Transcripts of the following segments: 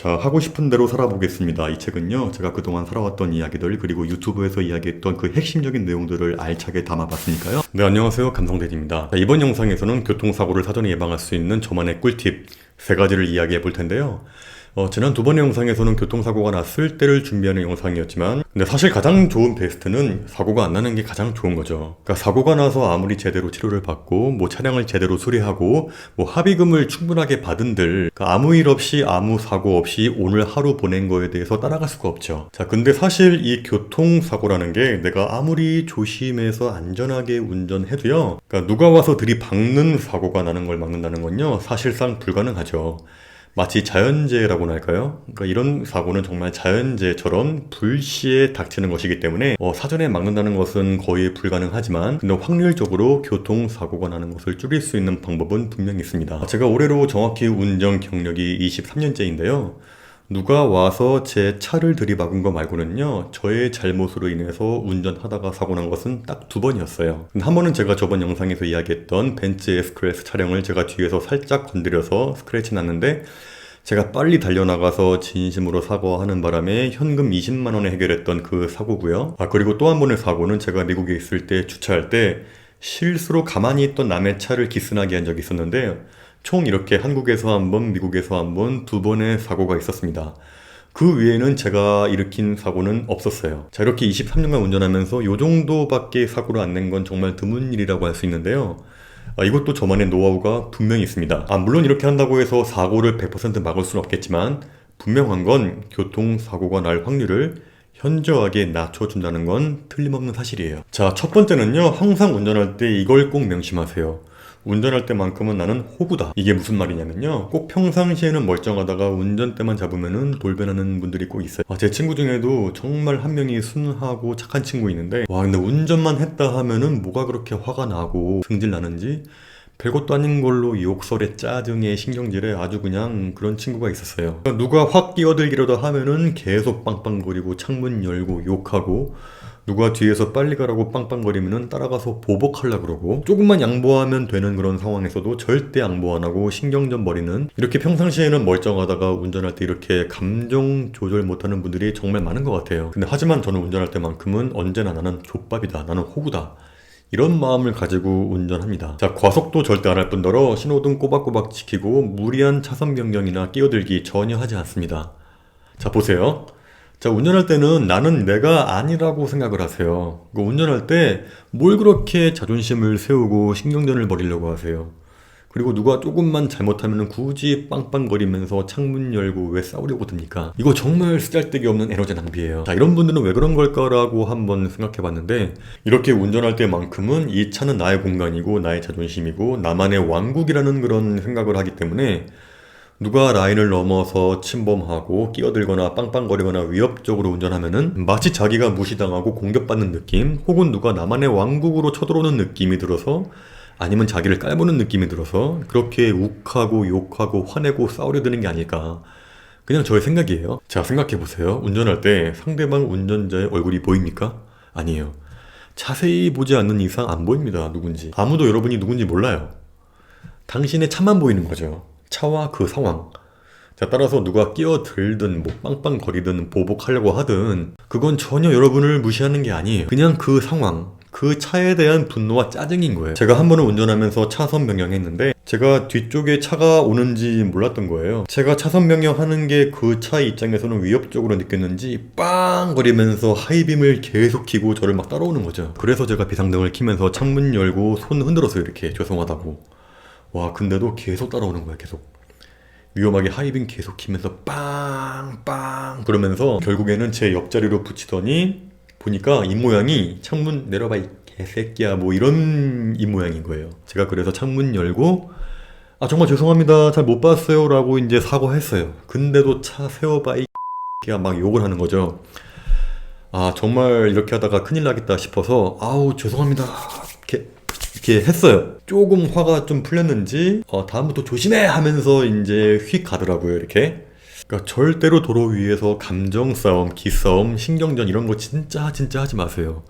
자, 하고 싶은 대로 살아보겠습니다. 이 책은요, 제가 그동안 살아왔던 이야기들, 그리고 유튜브에서 이야기했던 그 핵심적인 내용들을 알차게 담아봤으니까요. 네, 안녕하세요. 감성대디입니다. 자, 이번 영상에서는 교통사고를 사전에 예방할 수 있는 저만의 꿀팁 3가지를 이야기해 볼 텐데요. 지난 2번의 영상에서는 교통사고가 났을 때를 준비하는 영상이었지만, 근데 사실 가장 좋은 베스트는 사고가 안 나는 게 가장 좋은 거죠. 그러니까 사고가 나서 아무리 제대로 치료를 받고, 뭐 차량을 제대로 수리하고, 뭐 합의금을 충분하게 받은들, 그러니까 아무 일 없이 아무 사고 없이 오늘 하루 보낸 거에 대해서 따라갈 수가 없죠. 자, 근데 사실 이 교통사고라는 게 내가 아무리 조심해서 안전하게 운전해도요, 그러니까 누가 와서 들이박는 사고가 나는 걸 막는다는 건요, 사실상 불가능하죠. 마치 자연재해라고나 할까요? 그러니까 이런 사고는 정말 자연재해처럼 불시에 닥치는 것이기 때문에 사전에 막는다는 것은 거의 불가능하지만, 근데 확률적으로 교통사고가 나는 것을 줄일 수 있는 방법은 분명히 있습니다. 제가 올해로 정확히 운전 경력이 23년째인데요. 누가 와서 제 차를 들이박은 거 말고는요, 저의 잘못으로 인해서 운전하다가 사고 난 것은 딱 2번이었어요. 한 번은 제가 저번 영상에서 이야기했던 벤츠 S클래스 차량을 제가 뒤에서 살짝 건드려서 스크래치 났는데, 제가 빨리 달려나가서 진심으로 사과하는 바람에 현금 20만 원에 해결했던 그 사고고요. 그리고 또 한 번의 사고는 제가 미국에 있을 때 주차할 때 실수로 가만히 있던 남의 차를 기스나게 한 적이 있었는데, 총 이렇게 한국에서 한 번, 미국에서 한 번, 2번의 사고가 있었습니다. 그 외에는 제가 일으킨 사고는 없었어요. 자, 이렇게 23년간 운전하면서 요 정도밖에 사고를 안 낸 건 정말 드문 일이라고 할 수 있는데요. 이것도 저만의 노하우가 분명히 있습니다. 물론 이렇게 한다고 해서 사고를 100% 막을 수는 없겠지만, 분명한 건 교통사고가 날 확률을 현저하게 낮춰준다는 건 틀림없는 사실이에요. 자, 첫 번째는요, 항상 운전할 때 이걸 꼭 명심하세요. 운전할 때만큼은 나는 호구다. 이게 무슨 말이냐면요, 꼭 평상시에는 멀쩡하다가 운전대만 잡으면은 돌변하는 분들이 꼭 있어요. 제 친구 중에도 정말 한 명이 순하고 착한 친구 있는데, 근데 운전만 했다 하면은 뭐가 그렇게 화가 나고 승질 나는지 별것도 아닌 걸로 욕설에 짜증에 신경질에 아주 그냥 그런 친구가 있었어요. 누가 확 끼어들기라도 하면은 계속 빵빵거리고 창문 열고 욕하고, 누가 뒤에서 빨리 가라고 빵빵거리면은 따라가서 보복하려고 그러고, 조금만 양보하면 되는 그런 상황에서도 절대 양보 안 하고 신경전 버리는, 이렇게 평상시에는 멀쩡하다가 운전할 때 이렇게 감정 조절 못하는 분들이 정말 많은 것 같아요. 근데 하지만 저는 운전할 때만큼은 언제나 나는 족밥이다, 나는 호구다, 이런 마음을 가지고 운전합니다. 자, 과속도 절대 안 할 뿐더러 신호등 꼬박꼬박 지키고 무리한 차선 변경이나 끼어들기 전혀 하지 않습니다. 자, 보세요. 자, 운전할 때는 나는 내가 아니라고 생각을 하세요. 운전할 때 뭘 그렇게 자존심을 세우고 신경전을 벌이려고 하세요. 그리고 누가 조금만 잘못하면 굳이 빵빵거리면서 창문 열고 왜 싸우려고 듭니까? 이거 정말 쓰잘데기 없는 에너지 낭비예요. 자, 이런 분들은 왜 그런 걸까라고 한번 생각해 봤는데, 이렇게 운전할 때만큼은 이 차는 나의 공간이고 나의 자존심이고 나만의 왕국이라는 그런 생각을 하기 때문에, 누가 라인을 넘어서 침범하고 끼어들거나 빵빵거리거나 위협적으로 운전하면은 마치 자기가 무시당하고 공격받는 느낌, 혹은 누가 나만의 왕국으로 쳐들어오는 느낌이 들어서, 아니면 자기를 깔보는 느낌이 들어서 그렇게 욱하고 욕하고 화내고 싸우려 드는 게 아닐까, 그냥 저의 생각이에요. 자, 생각해보세요. 운전할 때 상대방 운전자의 얼굴이 보입니까? 아니에요. 자세히 보지 않는 이상 안 보입니다, 누군지. 아무도 여러분이 누군지 몰라요. 당신의 차만 보이는 거죠. 차와 그 상황. 자, 따라서 누가 끼어들든 뭐 빵빵거리든 보복하려고 하든 그건 전혀 여러분을 무시하는 게 아니에요. 그냥 그 상황, 그 차에 대한 분노와 짜증인 거예요. 제가 한 번은 운전하면서 차선 변경했는데, 제가 뒤쪽에 차가 오는지 몰랐던 거예요. 제가 차선 변경하는 게 그 차의 입장에서는 위협적으로 느꼈는지 빵 거리면서 하이빔을 계속 켜고 저를 막 따라오는 거죠. 그래서 제가 비상등을 켜면서 창문 열고 손 흔들어서 이렇게 죄송하다고. 근데도 계속 따라오는 거야, 계속. 위험하게 하이빔 계속 키면서 빵빵 그러면서 결국에는 제 옆자리로 붙이더니, 보니까 입모양이 창문 내려봐 이 개새끼야 뭐 이런 입모양인 거예요. 제가 그래서 창문 열고 정말 죄송합니다, 잘 못 봤어요 라고 이제 사과했어요. 근데도 차 세워봐 이 개가 막 욕을 하는 거죠. 정말 이렇게 하다가 큰일 나겠다 싶어서 죄송합니다 이렇게 했어요. 조금 화가 좀 풀렸는지 다음부터 조심해 하면서 이제 휙 가더라고요, 이렇게. 그러니까 절대로 도로 위에서 감정 싸움, 기싸움, 신경전 이런 거 진짜 하지 마세요.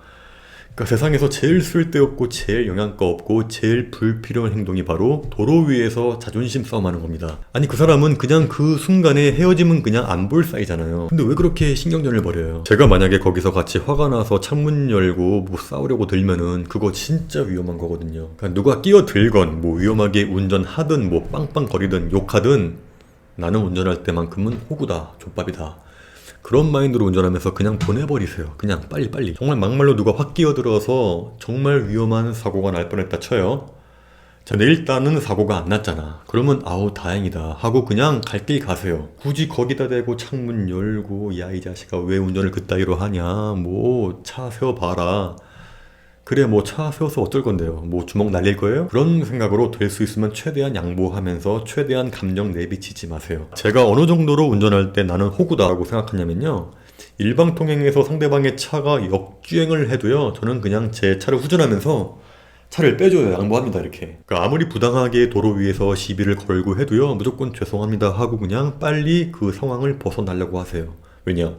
그러니까 세상에서 제일 쓸데없고 제일 영양가 없고 제일 불필요한 행동이 바로 도로 위에서 자존심 싸움하는 겁니다. 아니 그 사람은 그냥 그 순간에 헤어짐은 그냥 안 볼 사이잖아요. 근데 왜 그렇게 신경전을 벌여요? 제가 만약에 거기서 같이 화가 나서 창문 열고 뭐 싸우려고 들면은 그거 진짜 위험한 거거든요. 그러니까 누가 끼어들건 뭐 위험하게 운전하든 뭐 빵빵거리든 욕하든 나는 운전할 때만큼은 호구다, 족밥이다. 그런 마인드로 운전하면서 그냥 보내버리세요. 그냥 빨리빨리. 정말 막말로 누가 확 끼어들어서 정말 위험한 사고가 날 뻔했다 쳐요. 자, 근데 일단은 사고가 안 났잖아. 그러면 아우 다행이다 하고 그냥 갈 길 가세요. 굳이 거기다 대고 창문 열고 야 이 자식아 왜 운전을 그따위로 하냐 뭐 차 세워봐라. 그래 뭐 차 세워서 어쩔 건데요. 뭐 주먹 날릴 거예요? 그런 생각으로 될 수 있으면 최대한 양보하면서 최대한 감정 내비치지 마세요. 제가 어느 정도로 운전할 때 나는 호구다라고 생각하냐면요. 일방통행에서 상대방의 차가 역주행을 해도요. 저는 그냥 제 차를 후진하면서 차를 빼줘요. 양보합니다 이렇게. 그러니까 아무리 부당하게 도로 위에서 시비를 걸고 해도요. 무조건 죄송합니다 하고 그냥 빨리 그 상황을 벗어나려고 하세요. 왜냐?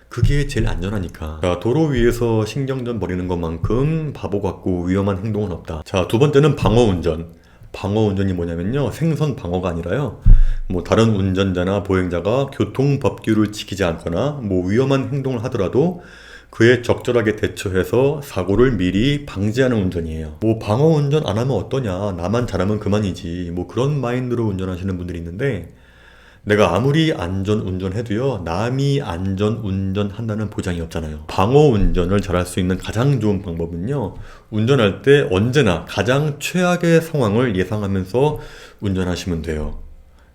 그게 제일 안전하니까. 자, 도로 위에서 신경전 벌이는 것만큼 바보 같고 위험한 행동은 없다. 자, 두 번째는 방어운전. 방어운전이 뭐냐면요. 생선 방어가 아니라요. 뭐 다른 운전자나 보행자가 교통법규를 지키지 않거나 뭐 위험한 행동을 하더라도 그에 적절하게 대처해서 사고를 미리 방지하는 운전이에요. 뭐 방어운전 안 하면 어떠냐. 나만 잘하면 그만이지. 뭐 그런 마인드로 운전하시는 분들이 있는데 내가 아무리 안전 운전해도요 남이 안전 운전한다는 보장이 없잖아요. 방어 운전을 잘할 수 있는 가장 좋은 방법은요 운전할 때 언제나 가장 최악의 상황을 예상하면서 운전하시면 돼요.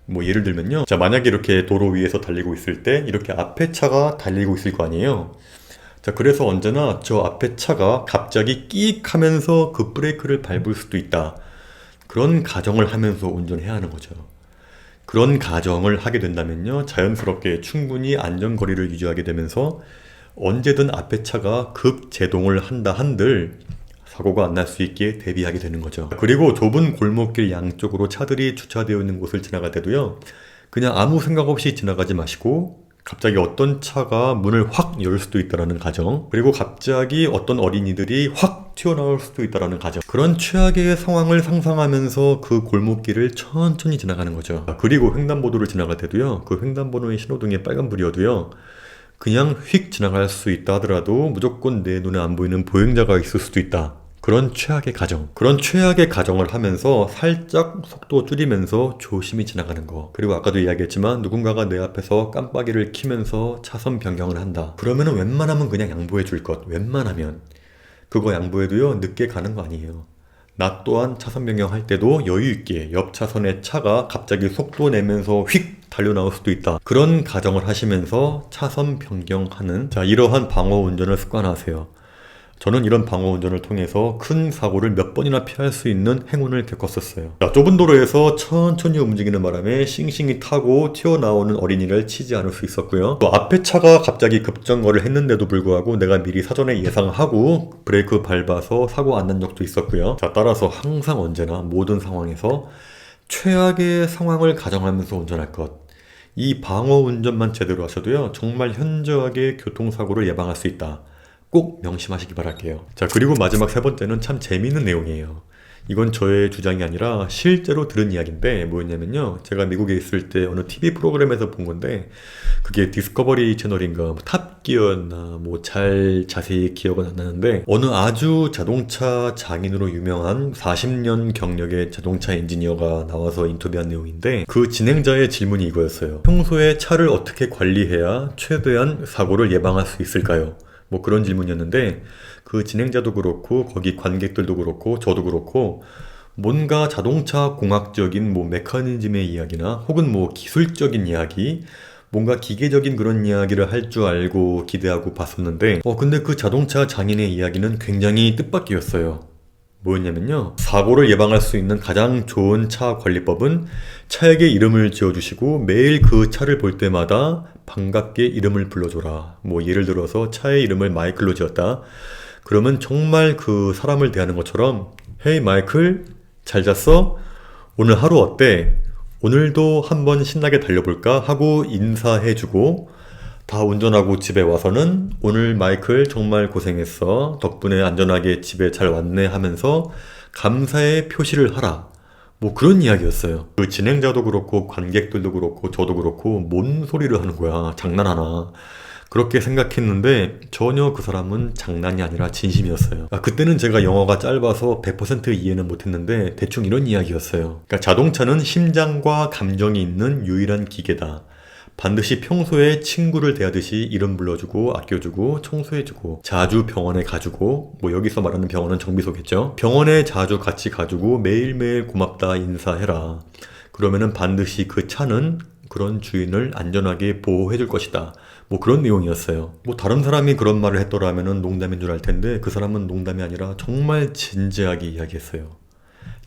뭐 예를 들면요, 자 만약에 이렇게 도로 위에서 달리고 있을 때 이렇게 앞에 차가 달리고 있을 거 아니에요. 자 그래서 언제나 저 앞에 차가 갑자기 끼익 하면서 그 브레이크를 밟을 수도 있다. 그런 가정을 하면서 운전해야 하는 거죠. 그런 가정을 하게 된다면요 자연스럽게 충분히 안전거리를 유지하게 되면서 언제든 앞에 차가 급제동을 한다 한들 사고가 안 날 수 있게 대비하게 되는 거죠. 그리고 좁은 골목길 양쪽으로 차들이 주차되어 있는 곳을 지나갈 때도요 그냥 아무 생각 없이 지나가지 마시고 갑자기 어떤 차가 문을 확 열 수도 있다는 가정, 그리고 갑자기 어떤 어린이들이 확 튀어나올 수도 있다는 가정, 그런 최악의 상황을 상상하면서 그 골목길을 천천히 지나가는 거죠. 그리고 횡단보도를 지나갈 때도요 그 횡단보도의 신호등에 빨간불이어도요 그냥 휙 지나갈 수 있다 하더라도 무조건 내 눈에 안 보이는 보행자가 있을 수도 있다. 그런 최악의 가정, 그런 최악의 가정을 하면서 살짝 속도 줄이면서 조심히 지나가는 거. 그리고 아까도 이야기했지만 누군가가 내 앞에서 깜빡이를 켜면서 차선 변경을 한다. 그러면은 웬만하면 그냥 양보해 줄 것. 웬만하면 그거 양보해도요 늦게 가는 거 아니에요. 나 또한 차선 변경할 때도 여유 있게 옆 차선에 차가 갑자기 속도 내면서 휙 달려 나올 수도 있다. 그런 가정을 하시면서 차선 변경하는 이러한 방어 운전을 습관하세요. 저는 이런 방어 운전을 통해서 큰 사고를 몇 번이나 피할 수 있는 행운을 겪었었어요. 좁은 도로에서 천천히 움직이는 바람에 싱싱이 타고 튀어나오는 어린이를 치지 않을 수 있었고요. 또 앞에 차가 갑자기 급정거를 했는데도 불구하고 내가 미리 사전에 예상하고 브레이크 밟아서 사고 안 난 적도 있었고요. 따라서 항상 언제나 모든 상황에서 최악의 상황을 가정하면서 운전할 것. 이 방어 운전만 제대로 하셔도요 정말 현저하게 교통사고를 예방할 수 있다. 꼭 명심하시기 바랄게요. 자 그리고 마지막 세 번째는 참 재미있는 내용이에요. 이건 저의 주장이 아니라 실제로 들은 이야기인데 뭐였냐면요, 제가 미국에 있을 때 어느 TV 프로그램에서 본 건데 그게 디스커버리 채널인가 뭐 탑기어였나 뭐 잘 자세히 기억은 안 나는데 어느 아주 자동차 장인으로 유명한 40년 경력의 자동차 엔지니어가 나와서 인터뷰한 내용인데 그 진행자의 질문이 이거였어요. 평소에 차를 어떻게 관리해야 최대한 사고를 예방할 수 있을까요? 뭐 그런 질문이었는데 그 진행자도 그렇고 거기 관객들도 그렇고 저도 그렇고 뭔가 자동차 공학적인 뭐 메커니즘의 이야기나 혹은 뭐 기술적인 이야기, 뭔가 기계적인 그런 이야기를 할 줄 알고 기대하고 봤었는데 근데 그 자동차 장인의 이야기는 굉장히 뜻밖이었어요. 뭐였냐면요, 사고를 예방할 수 있는 가장 좋은 차 관리법은 차에게 이름을 지어주시고 매일 그 차를 볼 때마다 반갑게 이름을 불러줘라. 뭐 예를 들어서 차의 이름을 마이클로 지었다. 그러면 정말 그 사람을 대하는 것처럼 헤이 마이클 잘 잤어? 오늘 하루 어때? 오늘도 한번 신나게 달려볼까? 하고 인사해주고 다 운전하고 집에 와서는 오늘 마이클 정말 고생했어. 덕분에 안전하게 집에 잘 왔네 하면서 감사의 표시를 하라. 뭐 그런 이야기였어요. 그 진행자도 그렇고 관객들도 그렇고 저도 그렇고 뭔 소리를 하는 거야. 장난하나. 그렇게 생각했는데 전혀 그 사람은 장난이 아니라 진심이었어요. 그때는 제가 영어가 짧아서 100% 이해는 못했는데 대충 이런 이야기였어요. 그러니까 자동차는 심장과 감정이 있는 유일한 기계다. 반드시 평소에 친구를 대하듯이 이름 불러주고 아껴주고 청소해주고 자주 병원에 가주고, 뭐 여기서 말하는 병원은 정비소겠죠. 병원에 자주 같이 가주고 매일매일 고맙다 인사해라. 그러면은 반드시 그 차는 그런 주인을 안전하게 보호해줄 것이다. 뭐 그런 내용이었어요. 뭐 다른 사람이 그런 말을 했더라면은 농담인 줄 알 텐데 그 사람은 농담이 아니라 정말 진지하게 이야기했어요.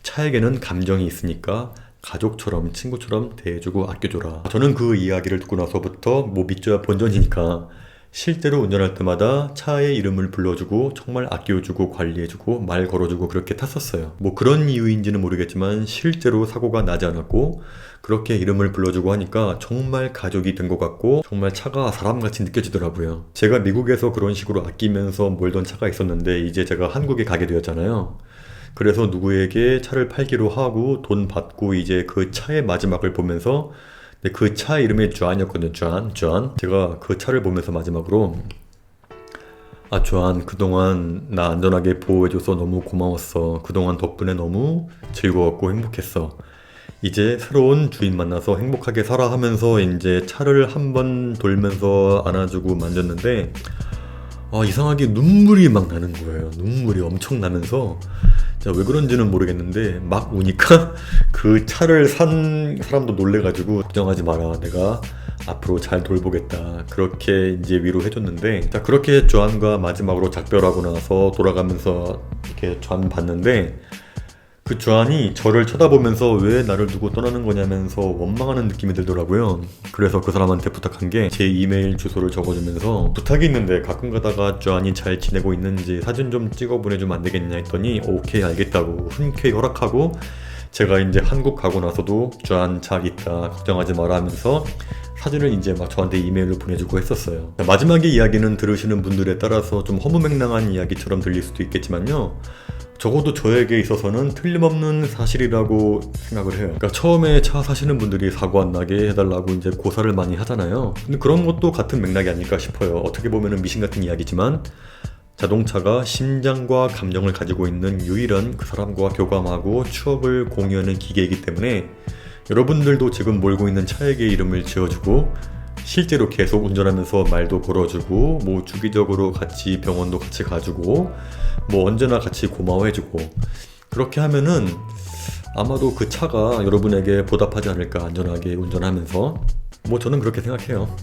차에게는 감정이 있으니까 가족처럼 친구처럼 대해주고 아껴줘라. 저는 그 이야기를 듣고 나서부터 뭐 믿져야 본전이니까 실제로 운전할 때마다 차의 이름을 불러주고 정말 아껴주고 관리해주고 말 걸어주고 그렇게 탔었어요. 뭐 그런 이유인지는 모르겠지만 실제로 사고가 나지 않았고 그렇게 이름을 불러주고 하니까 정말 가족이 된 것 같고 정말 차가 사람같이 느껴지더라고요. 제가 미국에서 그런 식으로 아끼면서 몰던 차가 있었는데 이제 제가 한국에 가게 되었잖아요. 그래서 누구에게 차를 팔기로 하고 돈 받고 이제 그 차의 마지막을 보면서, 그 차 이름이 쟈안이었거든요. 쟈안. 제가 그 차를 보면서 마지막으로 쟈안, 그동안 나 안전하게 보호해줘서 너무 고마웠어. 그동안 덕분에 너무 즐거웠고 행복했어. 이제 새로운 주인 만나서 행복하게 살아 하면서 이제 차를 한번 돌면서 안아주고 만졌는데 이상하게 눈물이 막 나는 거예요. 눈물이 엄청 나면서 왜 그런지는 모르겠는데 막 우니까 그 차를 산 사람도 놀래가지고 걱정하지 마라, 내가 앞으로 잘 돌보겠다, 그렇게 이제 위로해줬는데, 그렇게 쟈안과 마지막으로 작별하고 나서 돌아가면서 이렇게 쟈안 봤는데 그 쟈안이 저를 쳐다보면서 왜 나를 두고 떠나는 거냐면서 원망하는 느낌이 들더라고요. 그래서 그 사람한테 부탁한 게 제 이메일 주소를 적어주면서 부탁이 있는데 가끔 가다가 쟈안이 잘 지내고 있는지 사진 좀 찍어 보내주면 안 되겠냐 했더니 오케이 알겠다고 흔쾌히 허락하고, 제가 이제 한국 가고 나서도 쟈안 잘 있다 걱정하지 마라 하면서 사진을 이제 막 저한테 이메일로 보내주고 했었어요. 마지막의 이야기는 들으시는 분들에 따라서 좀 허무맹랑한 이야기처럼 들릴 수도 있겠지만요, 적어도 저에게 있어서는 틀림없는 사실이라고 생각을 해요. 그러니까 처음에 차 사시는 분들이 사고 안 나게 해달라고 이제 고사를 많이 하잖아요. 근데 그런 것도 같은 맥락이 아닐까 싶어요. 어떻게 보면은 미신 같은 이야기지만 자동차가 심장과 감정을 가지고 있는 유일한 그 사람과 교감하고 추억을 공유하는 기계이기 때문에 여러분들도 지금 몰고 있는 차에게 이름을 지어주고 실제로 계속 운전하면서 말도 걸어주고 뭐 주기적으로 같이 병원도 같이 가주고 뭐 언제나 같이 고마워해주고 그렇게 하면은 아마도 그 차가 여러분에게 보답하지 않을까, 안전하게 운전하면서. 뭐 저는 그렇게 생각해요.